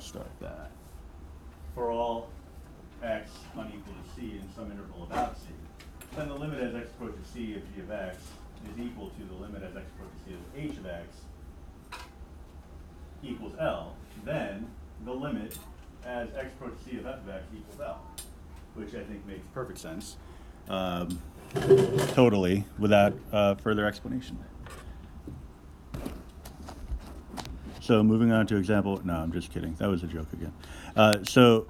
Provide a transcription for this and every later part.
start that. For all x unequal to c in some interval about c, then the limit as x approaches c of g of x is equal to the limit as x approaches c of h of x equals L. Then the limit as x approaches c of f of x equals L, which I think makes perfect sense, totally, without further explanation. So moving on to example, no, I'm just kidding. That was a joke again. So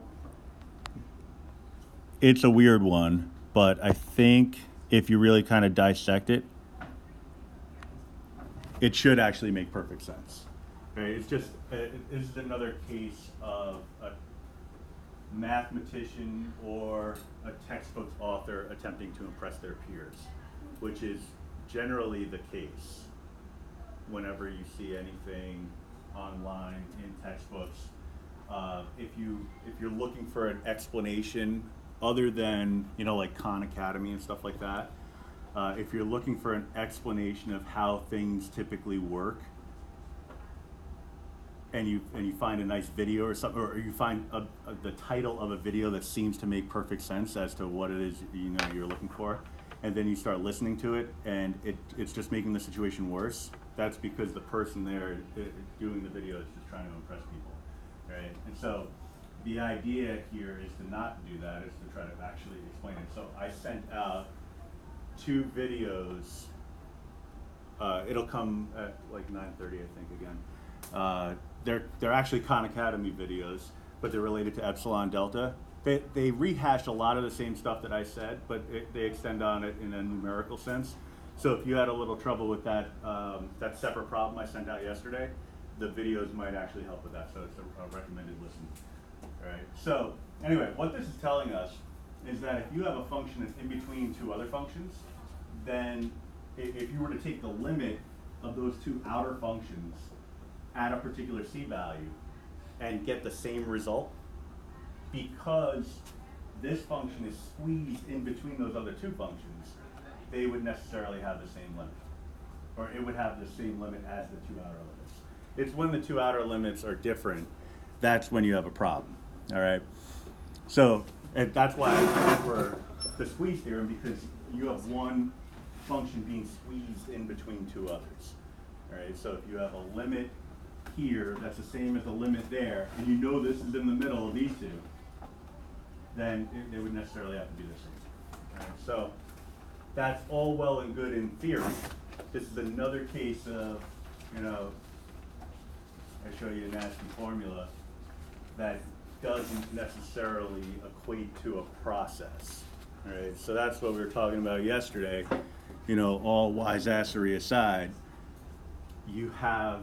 it's a weird one, but I think if you really kind of dissect it, it should actually make perfect sense. Okay, it's just, this is another case of a mathematician or a textbook author attempting to impress their peers, which is generally the case whenever you see anything online in textbooks. If you're looking for an explanation other than, you know, like Khan Academy and stuff like that, if you're looking for an explanation of how things typically work, and you find a nice video or something, or you find the title of a video that seems to make perfect sense as to what it is you're looking for, and then you start listening to it, and it's just making the situation worse, that's because the person there doing the video is just trying to impress people, right? And so the idea here is to not do that, is to try to actually explain it. So I sent out 2 videos. It'll come at like 9:30, I think, again. They're actually Khan Academy videos, but they're related to epsilon delta. They rehash a lot of the same stuff that I said, but they extend on it in a numerical sense. So if you had a little trouble with that separate problem I sent out yesterday, the videos might actually help with that. So it's a recommended listen. All right. So anyway, what this is telling us is that if you have a function that's in between 2 other functions, then if you were to take the limit of those 2 outer functions at a particular c value and get the same result, because this function is squeezed in between those other 2 functions, they would necessarily have the same limit, or it would have the same limit as the 2 outer limits. It's when the 2 outer limits are different, that's when you have a problem. All right. So that's why I went for the squeeze theorem, because you have one function being squeezed in between 2 others. All right. So if you have a limit here that's the same as the limit there, and you know this is in the middle of these 2, then they would necessarily have to be the same. All right. So that's all well and good in theory. This is another case of, I show you a nasty formula that doesn't necessarily equate to a process. All right, so that's what we were talking about yesterday. All wise-assery aside, you have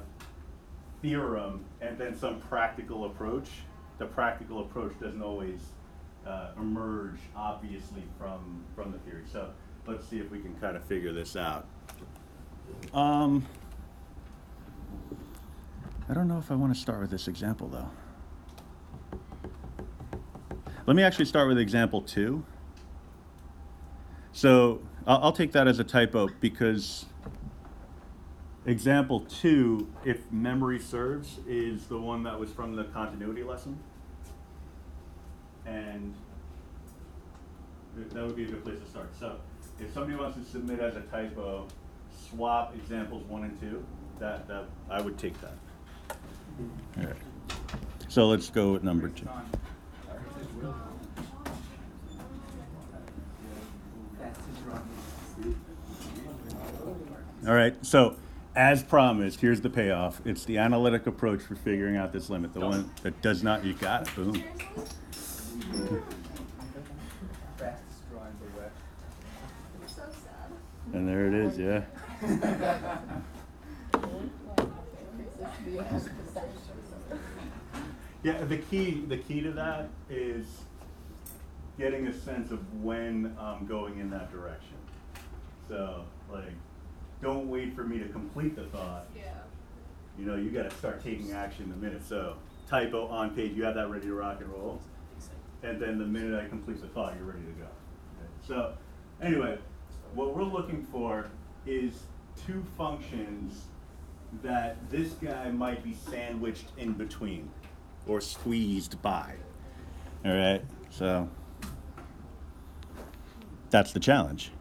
theorem and then some practical approach. The practical approach doesn't always emerge obviously from the theory. So let's see if we can kind of figure this out. I don't know if I want to start with this example though. Let me actually start with example 2. So I'll take that as a typo, because example 2, if memory serves, is the one that was from the continuity lesson. And that would be a good place to start. So if somebody wants to submit as a typo, swap examples 1 and 2, that I would take that. All right. So let's go with number 2. All right, so as promised, here's the payoff. It's the analytic approach for figuring out this limit, the one that does not, you got it, boom. And there it is, yeah. Yeah, the key to that is getting a sense of when I'm going in that direction. So, don't wait for me to complete the thought. Yeah. You got to start taking action the minute. So, typo on page, you have that ready to rock and roll. And then the minute I complete the thought, you're ready to go. Okay. So, anyway, what we're looking for is 2 functions that this guy might be sandwiched in between. or squeezed by. All right, so that's the challenge.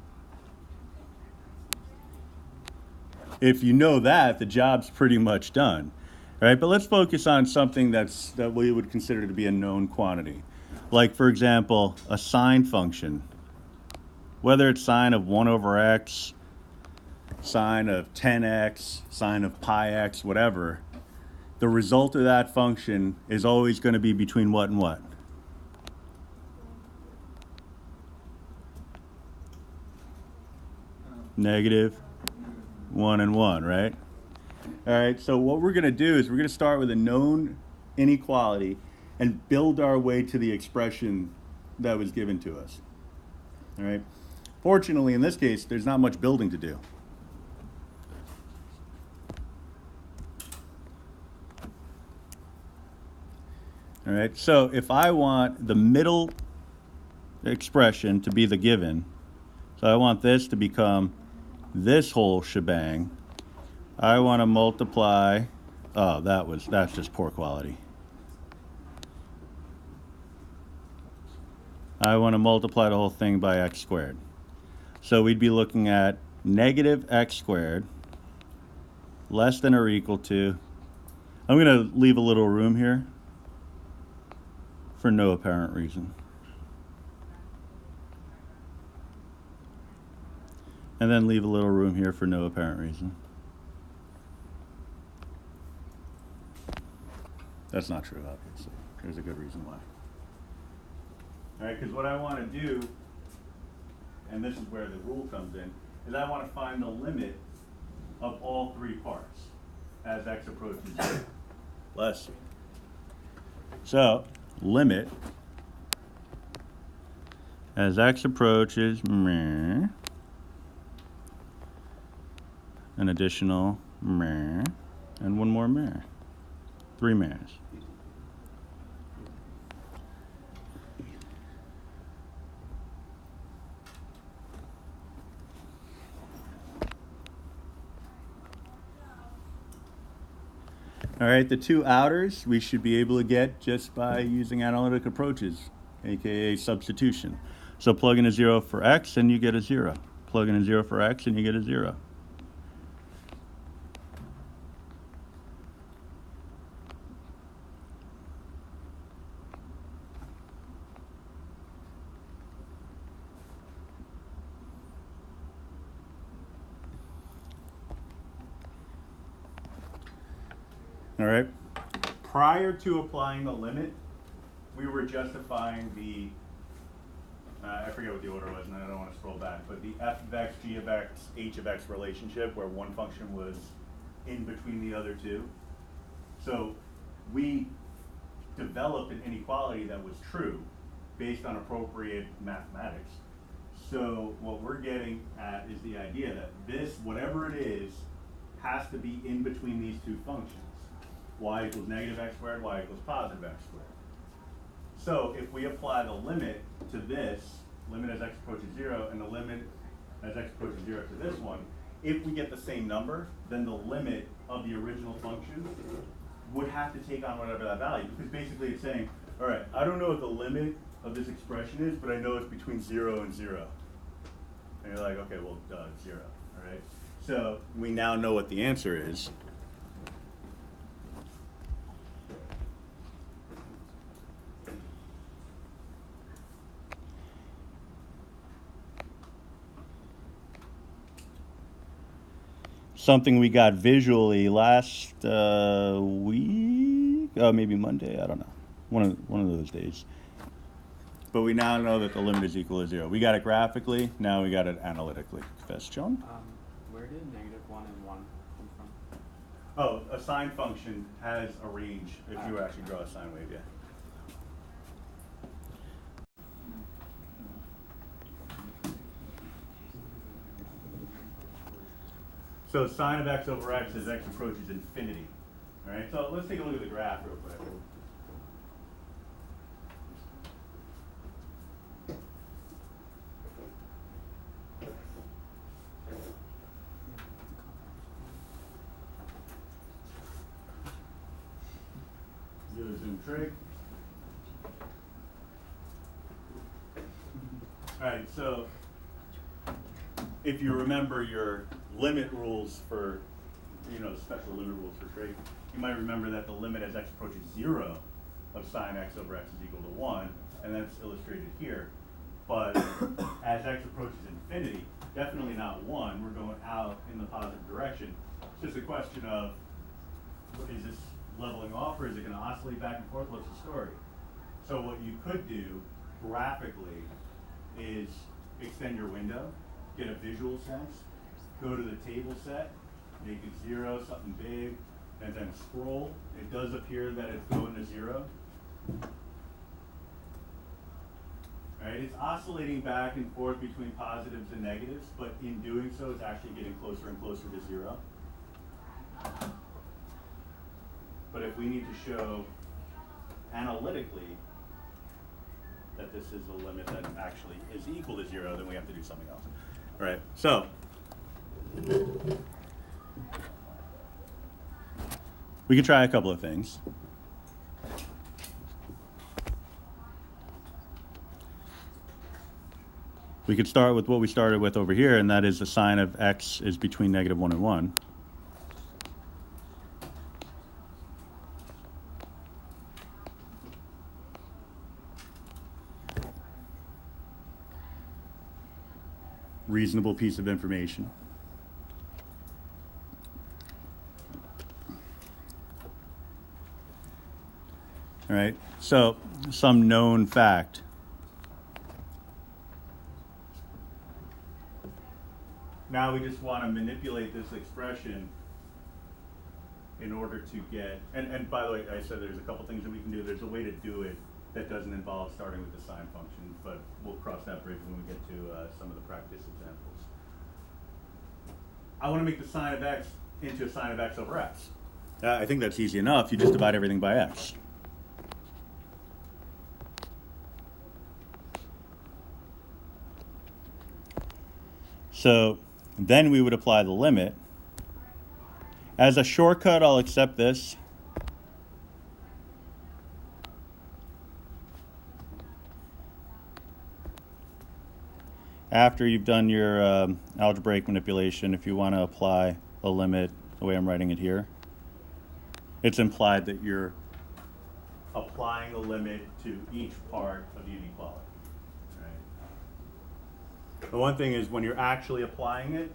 If you know that, the job's pretty much done. All right, but let's focus on something that we would consider to be a known quantity. Like, for example, a sine function. Whether it's sine of 1 over x, sine of 10x, sine of pi x, whatever, the result of that function is always going to be between what and what? Negative 1 and 1, right? All right, so what we're going to do is we're going to start with a known inequality and build our way to the expression that was given to us. All right. Fortunately, in this case, there's not much building to do. All right, so if I want the middle expression to be the given, so I want this to become this whole shebang, I want to multiply, oh, that's just poor quality. I want to multiply the whole thing by x squared. So we'd be looking at negative x squared less than or equal to, I'm going to leave a little room here for no apparent reason. And then leave a little room here for no apparent reason. That's not true, obviously. There's a good reason why. All right, because what I want to do, and this is where the rule comes in, is I want to find the limit of all three parts as x approaches 0. Let's see. So, limit as x approaches meh, an additional meh, and one more meh. 3 mehs. All right, the two outers we should be able to get just by using analytic approaches, aka substitution. So plug in a 0 for x and you get a 0. Plug in a 0 for x and you get a 0. All right. Prior to applying the limit, we were justifying the, I forget what the order was, and I don't want to scroll back, but the f of x, g of x, h of x relationship, where one function was in between the other two. So we developed an inequality that was true based on appropriate mathematics. So what we're getting at is the idea that this, whatever it is, has to be in between these two functions. Y equals negative x squared, y equals positive x squared. So if we apply the limit to this, limit as x approaches 0, and the limit as x approaches 0 to this one, if we get the same number, then the limit of the original function would have to take on whatever that value. Because basically it's saying, all right, I don't know what the limit of this expression is, but I know it's between 0 and 0. And you're like, okay, well, duh, it's 0, all right? So we now know what the answer is. Something we got visually last week, oh, maybe Monday, I don't know, one of those days. But we now know that the limit is equal to 0. We got it graphically, now we got it analytically. Question? Where did -1 and 1 come from? Oh, a sine function has a range if you actually draw a sine wave, yeah. So sine of x over x as x approaches infinity. All right, so let's take a look at the graph real quick. do a zoom trig. All right, so if you remember your limit rules for, special limit rules for trig, you might remember that the limit as x approaches 0 of sine x over x is equal to 1, and that's illustrated here. But as x approaches infinity, definitely not 1, we're going out in the positive direction. It's just a question of, is this leveling off, or is it going to oscillate back and forth? What's the story? So what you could do graphically is extend your window, get a visual sense, go to the table set, make it 0, something big, and then scroll. It does appear that it's going to 0. All right, it's oscillating back and forth between positives and negatives, but in doing so, it's actually getting closer and closer to 0. But if we need to show analytically that this is a limit that actually is equal to 0, then we have to do something else. All right, so we could try a couple of things. We could start with what we started with over here, and that is the sine of x is between -1 and 1. Reasonable piece of information. All right, so some known fact. Now we just want to manipulate this expression in order to get, and by the way, I said there's a couple things that we can do. There's a way to do it that doesn't involve starting with the sine function, but we'll cross that bridge when we get to some of the practice examples. I want to make the sine of x into a sine of x over x. I think that's easy enough. You just divide everything by x. So then we would apply the limit. As a shortcut, I'll accept this. After you've done your algebraic manipulation, if you want to apply a limit the way I'm writing it here, it's implied that you're applying a limit to each part of the inequality. Right? The one thing is when you're actually applying it,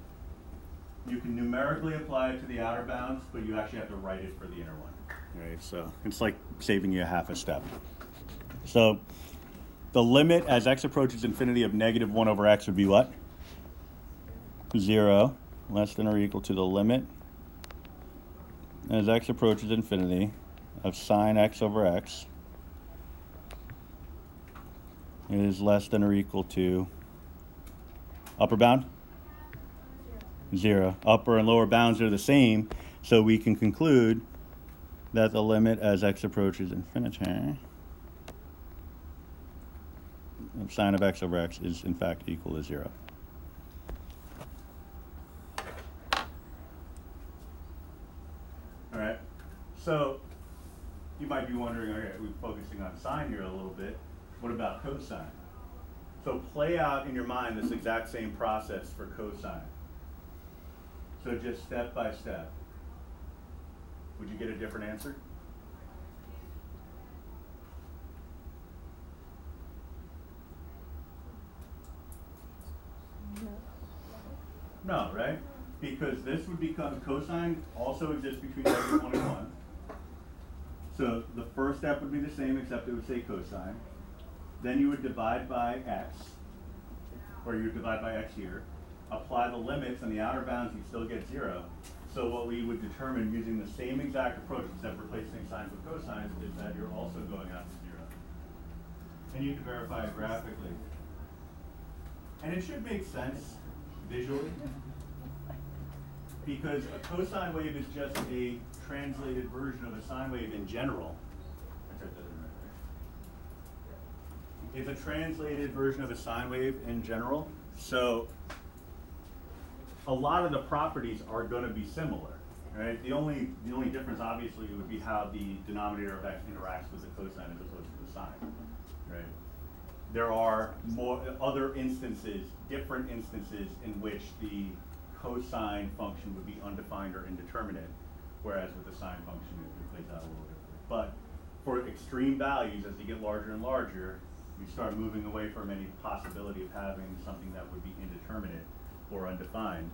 you can numerically apply it to the outer bounds, but you actually have to write it for the inner one. Right? So it's like saving you half a step. So the limit as x approaches infinity of -1 over x would be what? 0, less than or equal to the limit as x approaches infinity of sine x over x is less than or equal to upper bound? 0. Upper and lower bounds are the same, so we can conclude that the limit as x approaches infinity of sine of x over x is in fact equal to 0. All right, so you might be wondering, okay, we're focusing on sine here a little bit. What about cosine? So play out in your mind this exact same process for cosine. So just step by step. Would you get a different answer? No, right? Because this would become cosine also exists between -1 and 1. So the first step would be the same, except it would say cosine. Then you would divide by x, or you would divide by x here. Apply the limits on the outer bounds, you still get 0. So what we would determine using the same exact approach, except replacing sines with cosines, is that you're also going out to 0. And you can verify it graphically. And it should make sense visually, because a cosine wave is just a translated version of a sine wave in general. It's a translated version of a sine wave in general. So a lot of the properties are going to be similar. right? The only difference, obviously, would be how the denominator of x interacts with the cosine as opposed to the sine, right? There are more other instances, different instances in which the cosine function would be undefined or indeterminate, whereas with the sine function it plays out a little differently. But for extreme values, as they get larger and larger, you start moving away from any possibility of having something that would be indeterminate or undefined.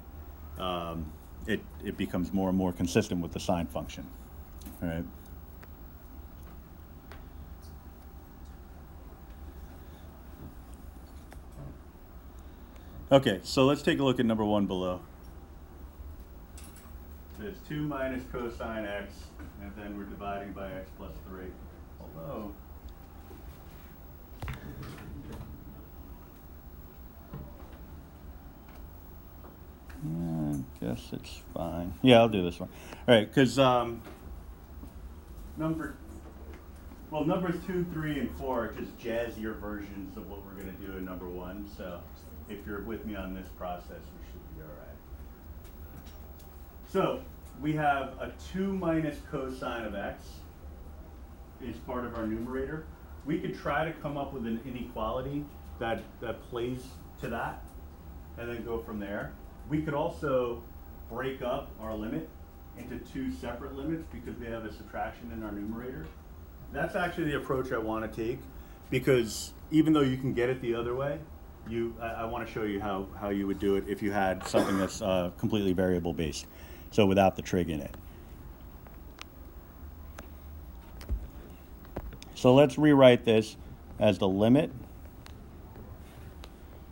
It becomes more and more consistent with the sine function, all right? Okay, so let's take a look at number 1 below. There's 2 minus cosine x, and then we're dividing by x plus 3. Although, I guess it's fine. Yeah, I'll do this one. All right, because numbers 2, 3, and 4 are just jazzier versions of what we're going to do in number 1. So if you're with me on this process, we should be all right. So we have a 2 minus cosine of x is part of our numerator. We could try to come up with an inequality that plays to that and then go from there. We could also break up our limit into 2 separate limits because we have a subtraction in our numerator. That's actually the approach I want to take, because even though you can get it the other way, I want to show you how you would do it if you had something that's completely variable based, so without the trig in it. So let's rewrite this as the limit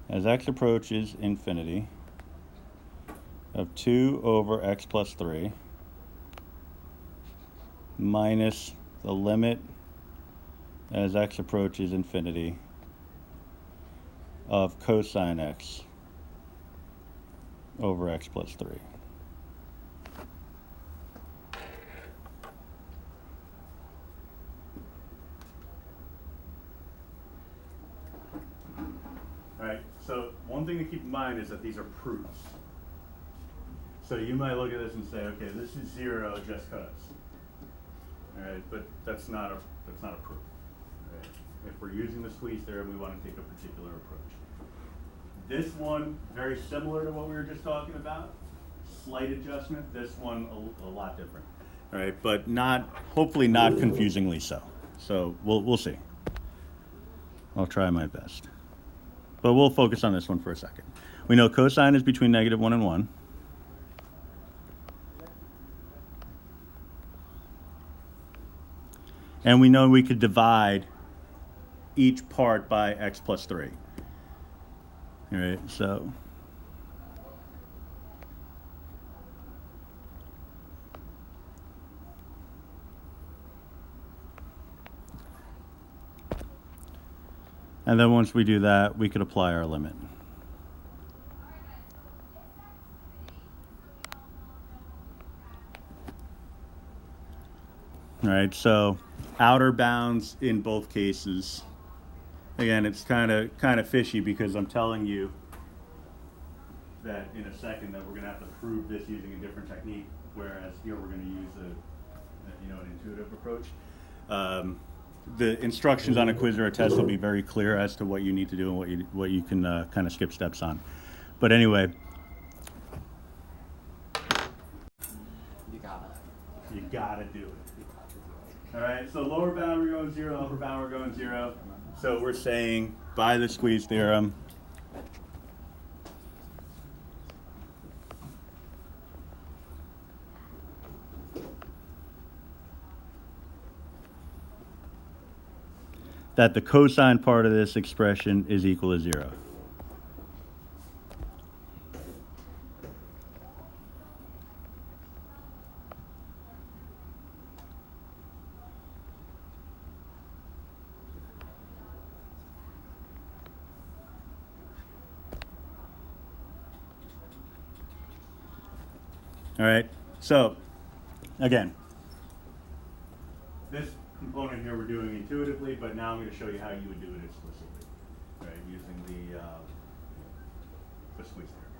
as x approaches infinity of 2 over x plus 3 minus the limit as x approaches infinity of cosine x over x plus 3. All right, so one thing to keep in mind is that these are proofs. So you might look at this and say, okay, this is 0 just because. All right, but that's not a proof. Right? If we're using the squeeze theorem, we want to take a particular approach. This one, very similar to what we were just talking about. Slight adjustment. This one, a lot different. All right, but hopefully not confusingly so. So we'll see. I'll try my best. But we'll focus on this one for a second. We know cosine is between -1 and 1. And we know we could divide each part by x plus 3. All right, so and then once we do that, we could apply our limit. All right, so outer bounds in both cases. Again, it's kind of fishy because I'm telling you that in a second that we're going to have to prove this using a different technique, whereas here we're going to use an intuitive approach. The instructions on a quiz or a test will be very clear as to what you need to do and what you can kind of skip steps on. But anyway, you gotta do it. All right, so lower bound we're going 0, upper bound we're going 0. So we're saying by the squeeze theorem, that the cosine part of this expression is equal to 0. All right, so again, this component here we're doing intuitively, but now I'm going to show you how you would do it explicitly, right, using the squeeze theorem.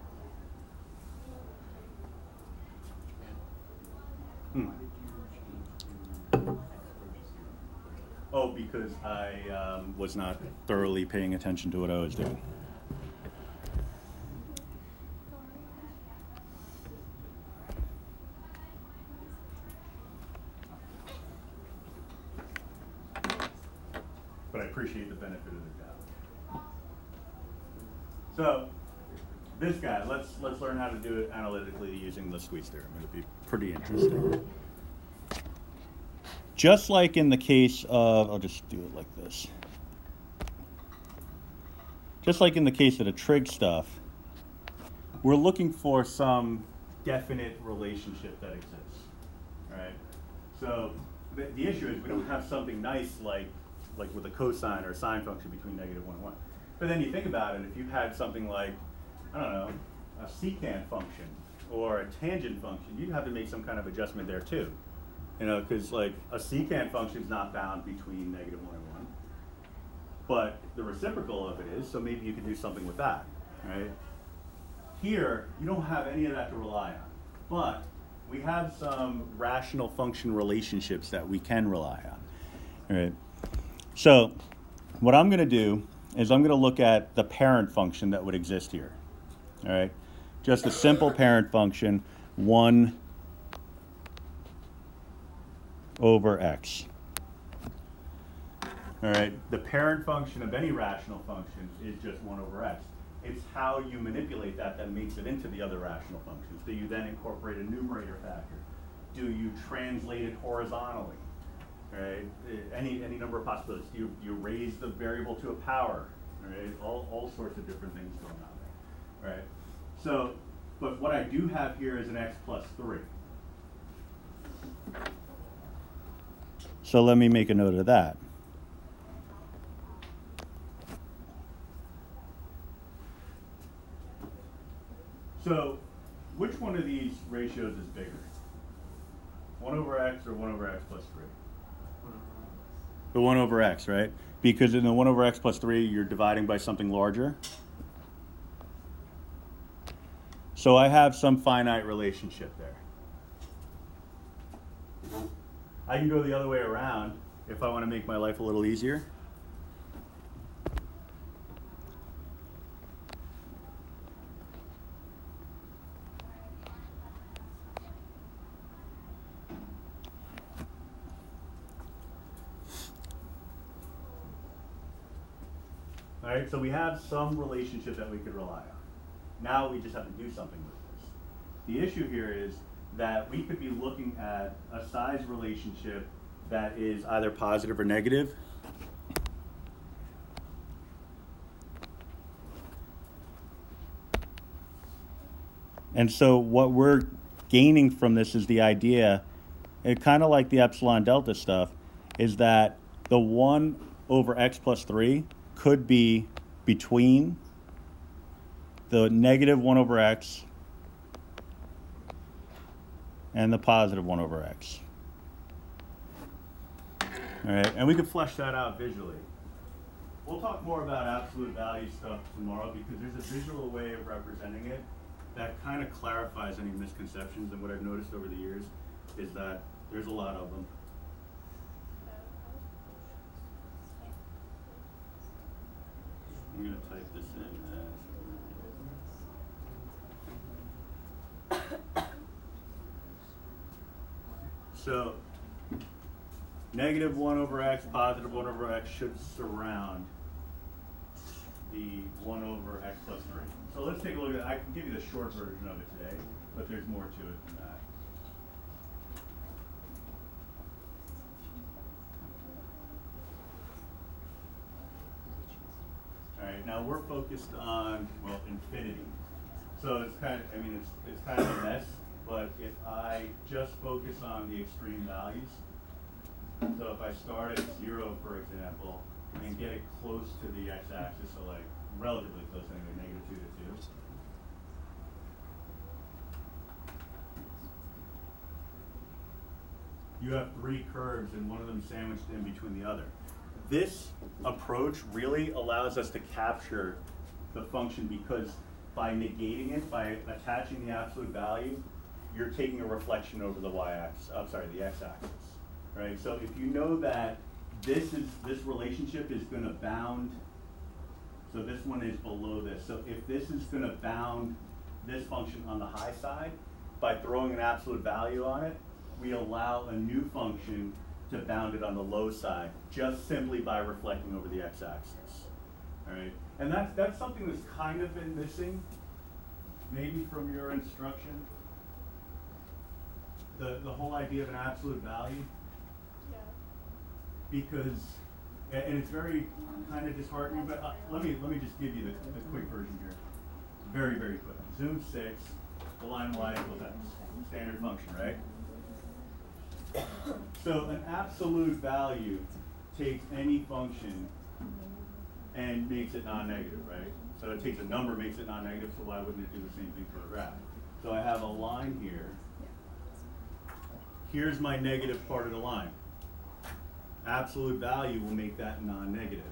Hmm. Why did you change to x approaches 0? Oh, because I was not thoroughly paying attention to what I was doing. But I appreciate the benefit of the doubt. So this guy, let's learn how to do it analytically using the squeeze theorem. It'll be pretty interesting. Just like in the case of, I'll just do it like this. Just like in the case of the trig stuff, we're looking for some definite relationship that exists, right? So the issue is we don't have something nice like with a cosine or a sine function between -1 and 1. But then you think about it, if you had something like, I don't know, a secant function or a tangent function, you'd have to make some kind of adjustment there too. You know, because like a secant function is not bound between -1 and 1. But the reciprocal of it is, so maybe you can do something with that, right? Here, you don't have any of that to rely on. But we have some rational function relationships that we can rely on, all right? So what I'm going to do is I'm going to look at the parent function that would exist here, all right? Just a simple parent function, 1 over x. All right, the parent function of any rational function is just 1 over x. It's how you manipulate that makes it into the other rational functions. Do you then incorporate a numerator factor? Do you translate it horizontally? Right? Any number of possibilities. Do you raise the variable to a power? Right? All sorts of different things going on there. Right? So, but what I do have here is an x plus 3. So let me make a note of that. So which one of these ratios is bigger? 1 over x or 1 over x plus 3? The 1 over x, right? Because in the 1 over x plus 3, you're dividing by something larger. So I have some finite relationship there. I can go the other way around if I want to make my life a little easier. All right, so we have some relationship that we could rely on. Now we just have to do something with this. The issue here is that we could be looking at a size relationship that is either positive or negative. And so what we're gaining from this is the idea, kind of like the epsilon delta stuff, is that the 1 over x plus 3 could be between the negative 1 over x and the positive 1 over x. All right, and we can flesh that out visually. We'll talk more about absolute value stuff tomorrow because there's a visual way of representing it that kind of clarifies any misconceptions. And what I've noticed over the years is that there's a lot of them. I'm going to type this in as. So, negative 1 over x, positive 1 over x should surround the 1 over x plus 3. So let's take a look at it. I can give you the short version of it today, but there's more to it than that. All right, now we're focused on, well, infinity. So it's kind of, it's kind of a mess, but if I just focus on the extreme values, so if I start at 0, for example, and get it close to the x-axis, so like relatively close anyway, -2 to 2. You have 3 curves and one of them sandwiched in between the other. This approach really allows us to capture the function because by negating it, by attaching the absolute value, you're taking a reflection over the y-axis, the x-axis, right? So if you know that this relationship is going to bound, so this one is below this. So if this is going to bound this function on the high side, by throwing an absolute value on it, we allow a new function to bound it on the low side, just simply by reflecting over the x-axis, all right? And that's something that's kind of been missing, maybe from your instruction. The whole idea of an absolute value. Yeah. Because, and it's very kind of disheartening, but let me just give you the quick version here. Very, very quick. Zoom 6, the line y equals x. Standard function, right? So an absolute value takes any function and makes it non-negative, right? So it takes a number, makes it non-negative, so why wouldn't it do the same thing for a graph? So I have a line here. Here's my negative part of the line. Absolute value will make that non-negative.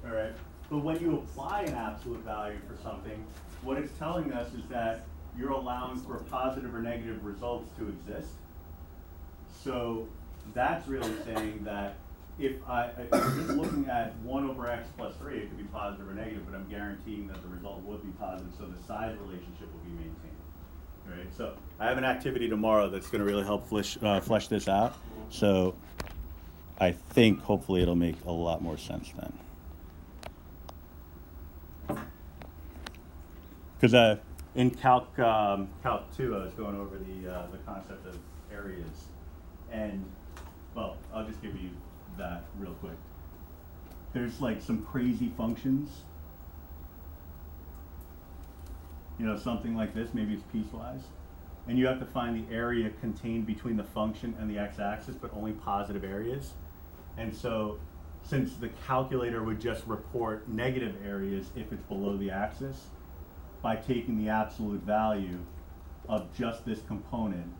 All right, but when you apply an absolute value for something, what it's telling us is that you're allowing for positive or negative results to exist. So that's really saying that if I'm just looking at 1 over x plus 3, it could be positive or negative, but I'm guaranteeing that the result would be positive, so the size relationship will be maintained. All right, so I have an activity tomorrow that's going to really help flesh this out. So I think hopefully it'll make a lot more sense then. Because in Calc 2, I was going over the concept of areas, and well, I'll just give you that real quick. There's like some crazy functions, you know, something like this. Maybe it's piecewise, and you have to find the area contained between the function and the x-axis, but only positive areas. And so, since the calculator would just report negative areas if it's below the axis, by taking the absolute value of just this component.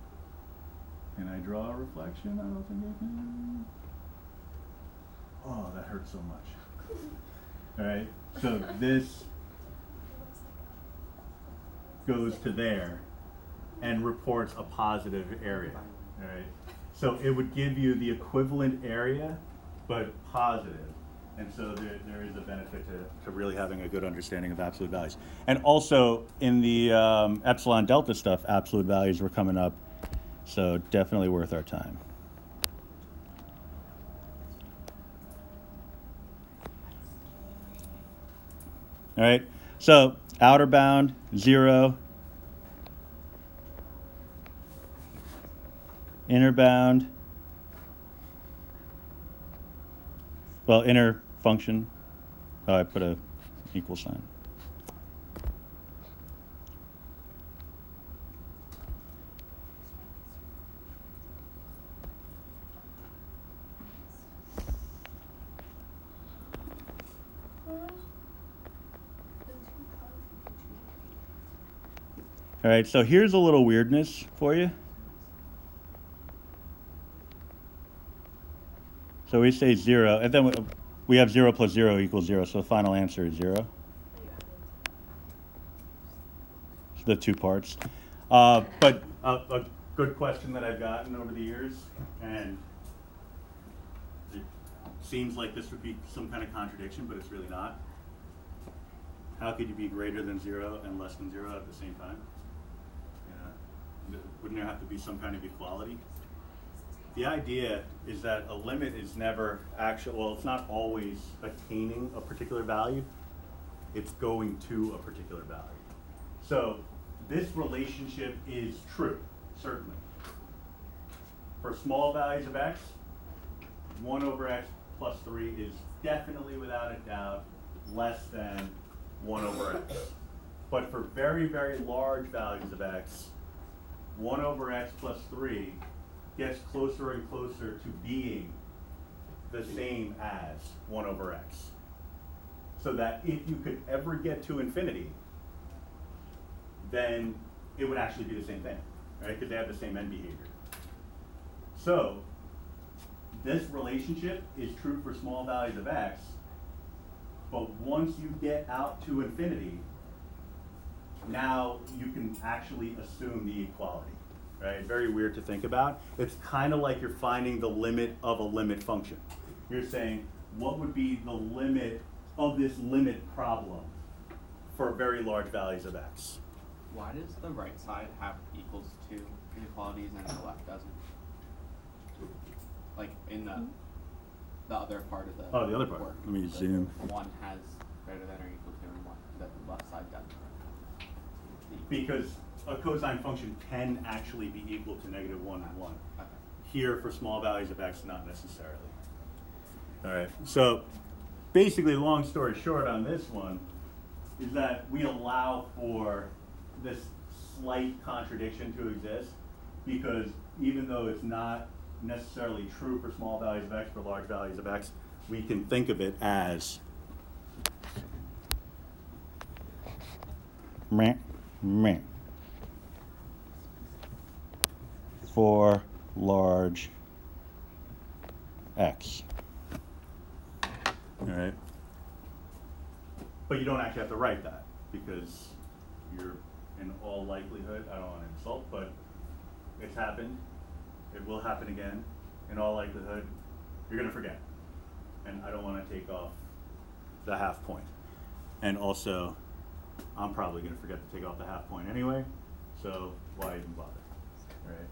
Can I draw a reflection? I don't think I can. Oh, that hurts so much. All right, so this goes to there and reports a positive area. All right, so it would give you the equivalent area, but positive. And so there is a benefit to really having a good understanding of absolute values. And also in the epsilon delta stuff, absolute values were coming up. So definitely worth our time. All right, so outer bound, 0. Inner bound, well, inner function. Oh, I put a equal sign. All right, so here's a little weirdness for you. So we say 0, and then we have 0 plus 0 equals 0, so the final answer is 0. So the two parts. But a good question that I've gotten over the years, and it seems like this would be some kind of contradiction, but it's really not. How could you be greater than 0 and less than 0 at the same time? Wouldn't there have to be some kind of equality? The idea is that a limit is never actual, well, it's not always attaining a particular value, it's going to a particular value. So this relationship is true, certainly. For small values of x, 1 over x plus 3 is definitely, without a doubt, less than 1 over x. But for very, very large values of x, 1 over x plus 3 gets closer and closer to being the same as 1 over x. So that if you could ever get to infinity, then it would actually be the same thing, right? Because they have the same end behavior. So this relationship is true for small values of x, but once you get out to infinity, now you can actually assume the equality, right? Very weird to think about. It's kind of like you're finding the limit of a limit function. You're saying, what would be the limit of this limit problem for very large values of x? Why does the right side have equals to inequalities and the left doesn't? Like in the other part of the Oh, the other part. work, Let me the zoom. One has greater than or equal to, and one that the left side doesn't. Because a cosine function can actually be equal to -1 and 1. Okay. Here, for small values of x, not necessarily. All right, so basically, long story short on this one is that we allow for this slight contradiction to exist, because even though it's not necessarily true for small values of x, for large values of x, we can think of it as for large x. All right. But you don't actually have to write that, because you're, in all likelihood, I don't want to insult, but it's happened. It will happen again. In all likelihood, you're going to forget. And I don't want to take off the half point. And also, I'm probably going to forget to take off the half point anyway, so why even bother? All right.